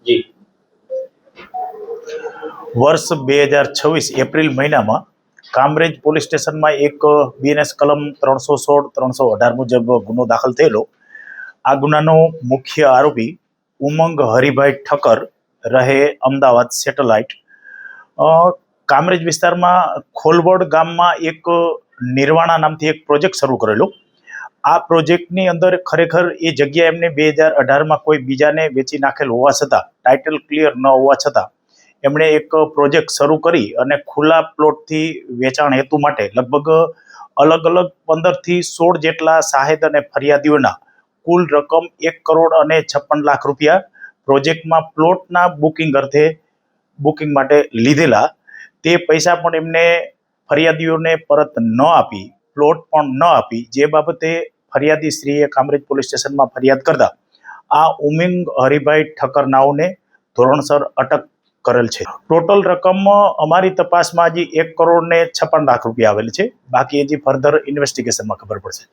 જી વર્ષ 2026 એપ્રિલ મહિનામાં કામરેજ પોલીસ સ્ટેશનમાં એક બીએનએસ કલમ 316-318 મુજબ ગુનો દાખલ થયેલો. આ ગુનાનો મુખ્ય આરોપી ઉમંગ હરિભાઈ ઠક્કર રહે અમદાવાદ સેટેલાઇટ કામરેજ વિસ્તારમાં ખોલવડ ગામમાં એક નિર્વાણા નામથી એક પ્રોજેક્ટ શરૂ કરેલો. આ પ્રોજેક્ટની અંદર ખરેખર એ જગ્યા એમને 2018માં કોઈ બીજાને વેચી નાખેલ હોવા છતાં, ટાઇટલ ક્લિયર ન હોવા છતાં એમણે એક પ્રોજેક્ટ શરૂ કરી અને ખુલ્લા પ્લોટથી વેચાણ હેતુ માટે લગભગ અલગ અલગ 15 થી 16 જેટલા સાહેદ અને ફરિયાદીઓના કુલ રકમ 1,56 લાખ રૂપિયા પ્રોજેક્ટમાં પ્લોટના બુકિંગ માટે લીધેલા. તે પૈસા પણ એમને ફરિયાદીઓને પરત ન આપી, પ્લોટ પણ ન આપી, જે બાબતે ફરિયાદી શ્રીએ કામરેજ પોલીસ સ્ટેશનમાં ફરિયાદ કરતા આ ઉમંગ હરિભાઈ ઠક્કર નાઓને ધોરણસર અટક કરેલ છે. ટોટલ રકમ અમારી તપાસમાં હજી 1,56 લાખ રૂપિયા આવેલ છે. બાકી હજી ફર્ધર ઇન્વેસ્ટિગેશનમાં ખબર પડશે.